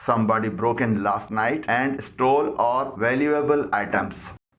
Somebody broke in last night and stole our valuable items।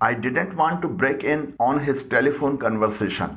I didn't want to break in on his telephone conversation,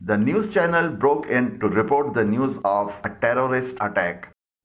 The news channel broke in to report the news of a terrorist attack।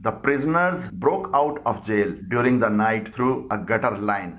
The prisoners broke out of jail during the night through a gutter line।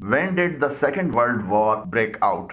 When did the Second World War break out?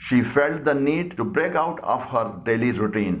She felt the need to break out of her daily routine।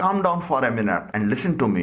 Calm down for a minute and listen to me।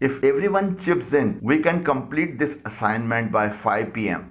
If everyone chips in, we can complete this assignment by 5 PM।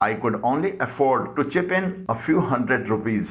I could only afford to chip in a few hundred rupees।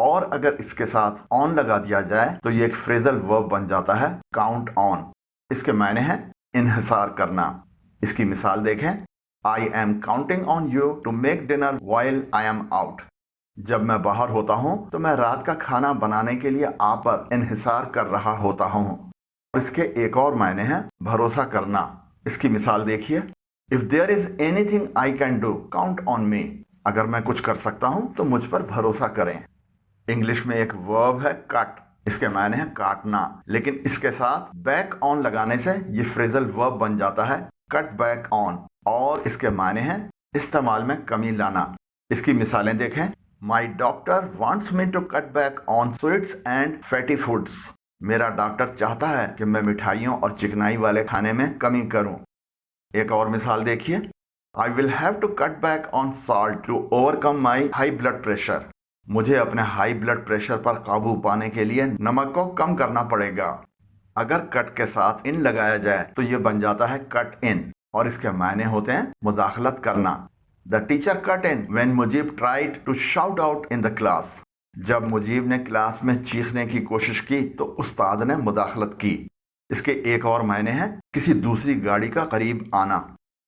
اور اگر اس کے ساتھ آن لگا دیا جائے تو یہ ایک فریزل ورب بن جاتا ہے کاؤنٹ آن. اس کے معنی ہے انحصار کرنا. اس کی مثال دیکھیں. I am counting on you to make dinner while I am out. جب میں باہر ہوتا ہوں تو میں رات کا کھانا بنانے کے لیے آپ پر انحصار کر رہا ہوتا ہوں. اور اس کے ایک اور معنی ہے بھروسہ کرنا. اس کی مثال دیکھیے. If there is anything I can do, count on me. اگر میں کچھ کر سکتا ہوں تو مجھ پر بھروسہ کریں. انگلش میں ایک ورب ہے کٹ. اس کے معنی ہے کاٹنا. لیکن اس کے ساتھ بیک آن لگانے سے یہ فریزل ورب بن جاتا ہے کٹ بیک آن. اور اس کے معنی ہیں استعمال میں کمی لانا. اس کی مثالیں دیکھیں. My doctor wants me to cut back on sweets and fatty foods. میرا ڈاکٹر چاہتا ہے کہ میں مٹھائیوں اور چکنائی والے کھانے میں کمی کروں. ایک اور مثال دیکھیے. I will have to cut back on salt to overcome my high blood pressure. مجھے اپنے ہائی بلڈ پریشر پر قابو پانے کے لیے نمک کو کم کرنا پڑے گا. اگر کٹ کے ساتھ ان لگایا جائے تو یہ بن جاتا ہے کٹ ان. اور اس کے معنی ہوتے ہیں مداخلت کرنا. The teacher cut in when Mujeeb tried to shout out in the class. جب مجیب نے کلاس میں چیخنے کی کوشش کی تو استاد نے مداخلت کی. اس کے ایک اور معنی ہے کسی دوسری گاڑی کا قریب آنا.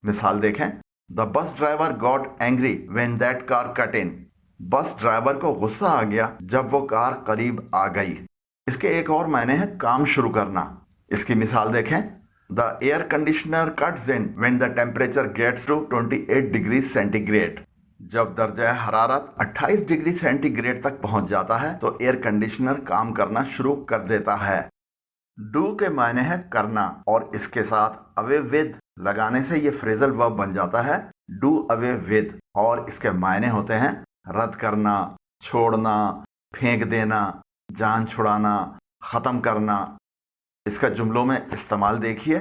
مثال دیکھیں. The bus driver got angry when that car cut in. Bus driver کو غصہ آ گیا جب وہ کار قریب آ گئی. اس کے ایک اور معنی ہے کام شروع کرنا. اس کی مثال دیکھیں. The air conditioner cuts in when the temperature gets to 28 degrees centigrade. جب درجہ حرارت 28 ڈگری سینٹی گریڈ تک پہنچ جاتا ہے تو ایئر کنڈیشنر کام کرنا شروع کر دیتا ہے. ڈو کے معنی ہے کرنا اور اس کے ساتھ away with لگانے سے یہ فریزل ورب بن جاتا ہے do away with. اور اس کے معنی ہوتے ہیں رد کرنا، چھوڑنا، پھینک دینا، جان چھڑانا، ختم کرنا. اس کا جملوں میں استعمال دیکھیے.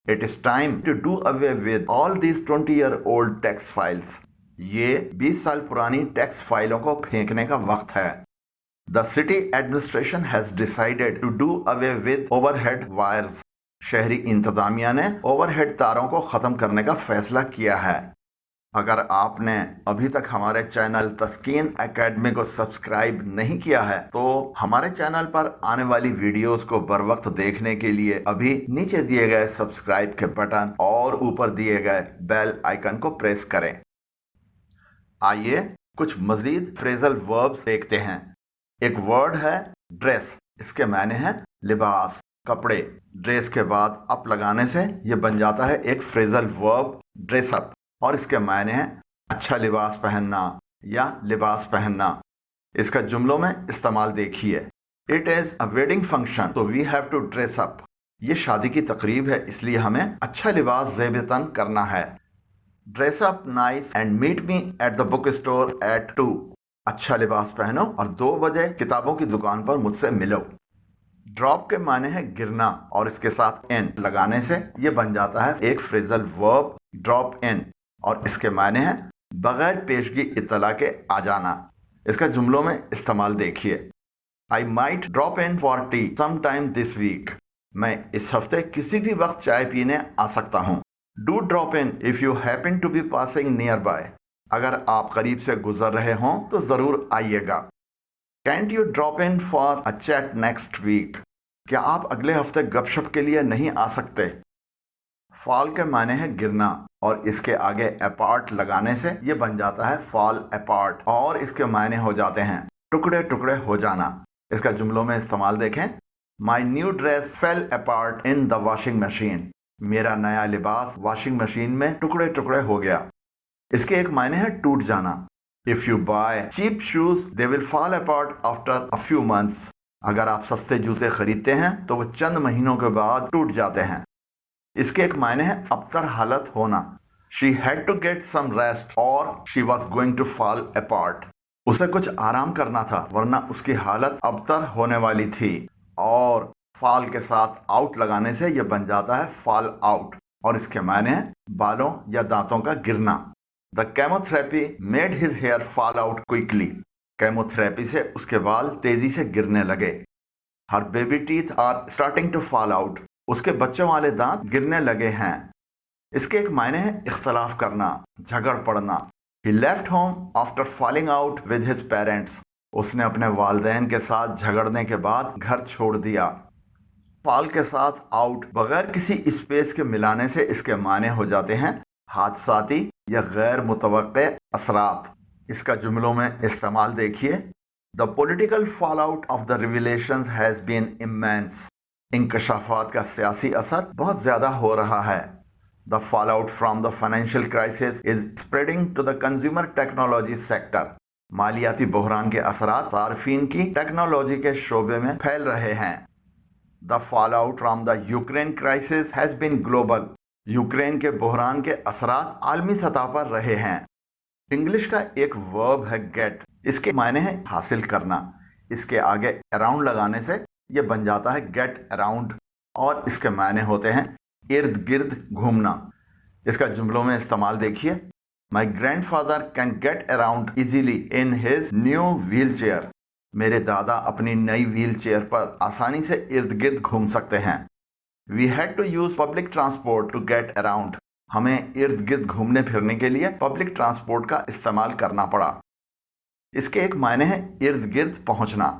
It is time to do away with all these 20-year-old text files. یہ 20 سال پرانی ٹیکس فائلوں کو پھینکنے کا وقت ہے. The city administration has decided to do away with overhead wires. شہری انتظامیہ نے اوور ہیڈ تاروں کو ختم کرنے کا فیصلہ کیا ہے. اگر آپ نے ابھی تک ہمارے چینل تسکین اکیڈمی کو سبسکرائب نہیں کیا ہے تو ہمارے چینل پر آنے والی ویڈیوز کو بر وقت دیکھنے کے لیے ابھی نیچے دیے گئے سبسکرائب کے بٹن اور اوپر دیے گئے بیل آئیکن کو پریس کریں. آئیے کچھ مزید فریزل وربز دیکھتے ہیں. ایک ورڈ ہے ڈریس. اس کے معنی ہے لباس، کپڑے. ڈریس کے بعد اپ لگانے سے یہ بن جاتا ہے ایک فریزل ورب ڈریس اپ. اور اس کے معنی ہے اچھا لباس پہننا یا لباس پہننا. اس کا جملوں میں استعمال دیکھیے. It is a wedding function, so we have to dress up. یہ شادی کی تقریب ہے اس لیے ہمیں اچھا لباس زیب تن کرنا ہے. Dress up nice and meet me at the bookstore at 2. اچھا لباس پہنو اور 2 بجے کتابوں کی دکان پر مجھ سے ملو. ڈراپ کے معنی ہے گرنا اور اس کے ساتھ ان لگانے سے یہ بن جاتا ہے ایک فریزل ورب ڈراپ ان. اور اس کے معنی ہے بغیر پیشگی اطلاع کے آ جانا. اس کا جملوں میں استعمال دیکھیے. I might drop in for tea sometime this week. میں اس ہفتے کسی بھی وقت چائے پینے آ سکتا ہوں. Do drop in if you happen to be passing nearby. اگر آپ قریب سے گزر رہے ہوں تو ضرور آئیے گا. Can't you drop in for a chat next week? کیا آپ اگلے ہفتے گپ شپ کے لیے نہیں آ سکتے؟ فال کے معنی ہے گرنا اور اس کے آگے اپارٹ لگانے سے یہ بن جاتا ہے فال اپارٹ. اور اس کے معنی ہو جاتے ہیں ٹکڑے ٹکڑے ہو جانا. اس کا جملوں میں استعمال دیکھیں. My new dress fell apart in the washing machine. میرا نیا لباس واشنگ مشین میں ٹکڑے ٹکڑے ہو گیا. اس کے ایک معنی ہے ٹوٹ جانا. If you buy cheap shoes, they will fall apart after a few months. اگر آپ سستے جوتے خریدتے ہیں تو وہ چند مہینوں کے بعد ٹوٹ جاتے ہیں. اس کے ایک معنی ہے ابتر حالت ہونا. She had to get some rest or she was going to fall apart. اسے کچھ آرام کرنا تھا ورنہ اس کی حالت ابتر ہونے والی تھی. اور فال کے ساتھ آؤٹ لگانے سے یہ بن جاتا ہے فال آؤٹ. اور اس کے معنی ہے بالوں یا دانتوں کا گرنا. The chemotherapy made his hair fall out quickly. Chemotherapy سے اس کے بال تیزی سے گرنے لگے. Her baby teeth are starting to fall out. اس کے بچوں والے دانت گرنے لگے ہیں. اس کے ایک معنی ہے اختلاف کرنا، جھگڑ پڑنا. He left home after falling out with his parents. اس نے اپنے والدین کے ساتھ جھگڑنے کے بعد گھر چھوڑ دیا۔ فال کے ساتھ آؤٹ بغیر کسی اسپیس کے ملانے سے اس کے معنی ہو جاتے ہیں حادثاتی یا غیر متوقع اثرات۔ اس کا جملوں میں استعمال دیکھیے۔ The political fallout of the revelations has been immense. انکشافات کا سیاسی اثر بہت زیادہ ہو رہا ہے۔ The fallout from the financial crisis is spreading to the consumer technology sector. مالیاتی بحران کے اثرات صارفین کی ٹیکنالوجی کے شعبے میں پھیل رہے ہیں۔ The fallout from the Ukraine crisis has been global. Ukraine کے بحران کے اثرات عالمی سطح پر رہے ہیں۔ انگلش کا ایک ورب ہے گیٹ، اس کے معنی ہے حاصل کرنا۔ اس کے آگے اراؤنڈ لگانے سے یہ بن جاتا ہے گیٹ اراؤنڈ، اور اس کے معنی ہوتے ہیں ارد گرد گھومنا۔ اس کا جملوں میں استعمال دیکھیے۔ My grandfather can get around easily in his new wheelchair. میرے دادا اپنی نئی ویل چیئر پر آسانی سے ارد گرد گھوم سکتے ہیں۔ We had to use public transport to get around. ہمیں ارد گرد گھومنے پھرنے کے لیے پبلک ٹرانسپورٹ کا استعمال کرنا پڑا۔ اس کے ایک معنی ہے ارد گرد پہنچنا۔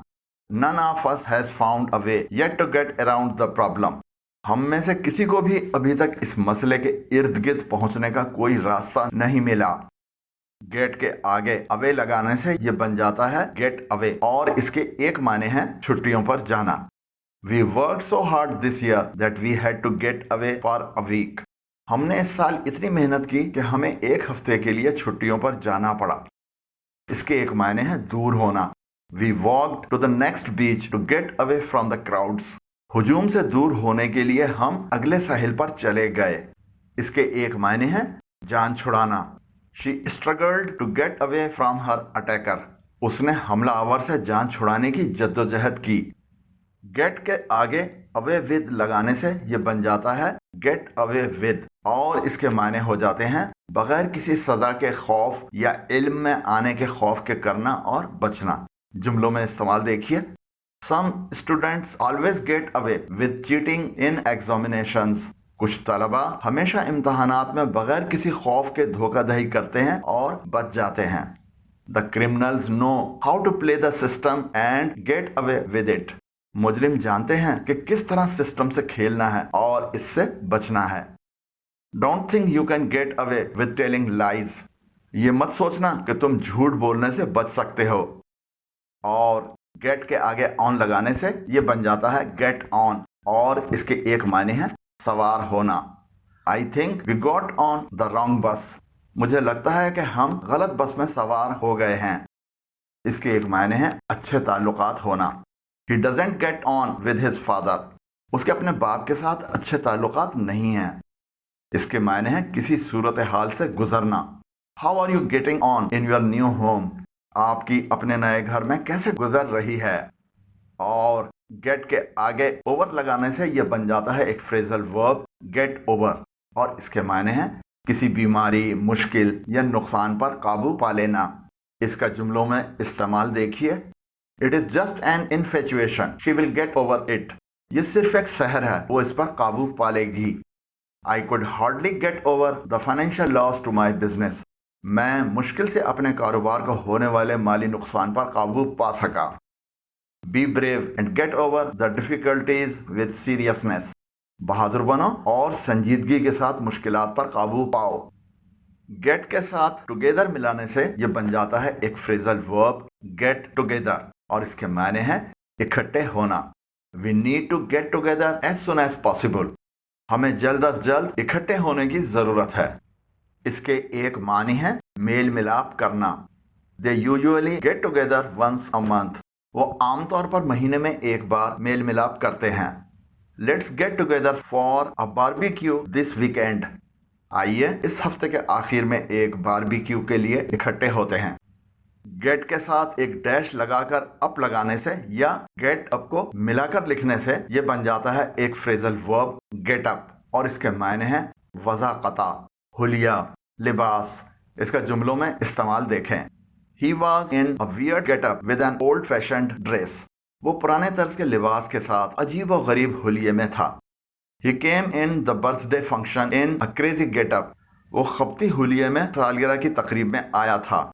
None of us has found a way yet to get around the problem. ہم میں سے کسی کو بھی ابھی تک اس مسئلے کے ارد گرد پہنچنے کا کوئی راستہ نہیں ملا۔ گیٹ کے آگے اوے لگانے سے یہ بن جاتا ہے گیٹ اوے، اور اس کے ایک معنی ہے چھٹیوں پر جانا۔ We worked so hard this year that we had to get away for a week. ہم نے اس سال اتنی محنت کی کہ ہمیں ایک ہفتے کے لیے چھٹیوں پر جانا پڑا۔ اس کے ایک معنی ہے دور ہونا۔ We walked to the next beach to get away from the crowds. ہجوم سے دور ہونے کے لیے ہم اگلے ساحل پر چلے گئے۔ اس کے ایک معنی ہے جان چھڑانا۔ She struggled to get away from her attacker. اس نے حملہ آور سے جان چھڑانے کی جدوجہد کی۔ گیٹ کے آگے اوے ود لگانے سے یہ بن جاتا ہے گیٹ اوے ود، اور اس کے معنی ہو جاتے ہیں بغیر کسی سزا کے خوف یا علم میں آنے کے خوف کے کرنا اور بچنا۔ جملوں میں استعمال دیکھیے۔ Some students always get away with cheating in examinations. کچھ طلبہ ہمیشہ امتحانات میں بغیر کسی خوف کے دھوکہ دہی کرتے ہیں اور بچ جاتے ہیں۔ The criminals know how to play the system and get away with it. مجرم جانتے ہیں کہ کس طرح سسٹم سے کھیلنا ہے اور اس سے بچنا ہے۔ Don't think you can get away with telling lies. یہ مت سوچنا کہ تم جھوٹ بولنے سے بچ سکتے ہو۔ اور گیٹ کے آگے آن لگانے سے یہ بن جاتا ہے گیٹ آن، اور اس کے ایک معنی ہے سوار ہونا۔ I think we got on the wrong bus. مجھے لگتا ہے کہ ہم غلط بس میں سوار ہو گئے ہیں۔ اس کے ایک معنی ہے اچھے تعلقات ہونا۔ He doesn't get on with his father. اس کے اپنے باپ کے ساتھ اچھے تعلقات نہیں ہیں۔ اس کے معنی ہے کسی صورتحال سے گزرنا۔ How are you getting on in your new home? آپ کی اپنے نئے گھر میں کیسے گزر رہی ہے؟ اور گیٹ کے آگے اوور لگانے سے یہ بن جاتا ہے ایک فریزل ورب گیٹ اوور، اور اس کے معنی ہے کسی بیماری، مشکل یا نقصان پر قابو پا لینا۔ اس کا جملوں میں استعمال دیکھیے۔ It is just an infatuation. She will get over it. یہ صرف ایک سحر ہے، وہ اس پر قابو پا لے گی۔ I could hardly get over the financial loss to my business. میں مشکل سے اپنے کاروبار کو ہونے والے مالی نقصان پر قابو پا سکا۔ Be brave and get over the difficulties with seriousness. بہادر بنو اور سنجیدگی کے ساتھ مشکلات پر قابو پاؤ۔ گیٹ کے ساتھ ٹوگیدر ملانے سے یہ بن جاتا ہے ایک فریزل ورب گیٹ ٹوگیدر، اور اس کے معنی ہے اکٹھے ہونا۔ We need to get together as soon as possible. ہمیں جلد از جلد اکٹھے ہونے کی ضرورت ہے۔ اس کے ایک معنی ہے میل ملاپ کرنا۔ They usually get together once a month. وہ عام طور پر مہینے میں ایک بار میل ملاپ کرتے ہیں۔ Let's get together for a barbecue this weekend. آئیے اس ہفتے کے آخر میں ایک باربیکیو کے لیے اکٹھے ہوتے ہیں۔ گیٹ کے ساتھ ایک ڈیش لگا کر اپ لگانے سے یا گیٹ اپ کو ملا کر لکھنے سے یہ بن جاتا ہے ایک فریزل ورب گیٹ اپ، اور اس کے معنی ہے وضاقتہ، حلیہ، لباس۔ اس کا جملوں میں استعمال دیکھیں۔ He was in a weird get-up with an old-fashioned dress. وہ پرانے طرز کے لباس کے ساتھ عجیب و غریب حلیے میں تھا۔ He came in the birthday function in a crazy get-up. وہ خبتی حلیے میں سالگرہ کی تقریب میں آیا تھا۔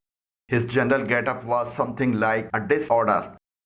His general getup was something like a disorder.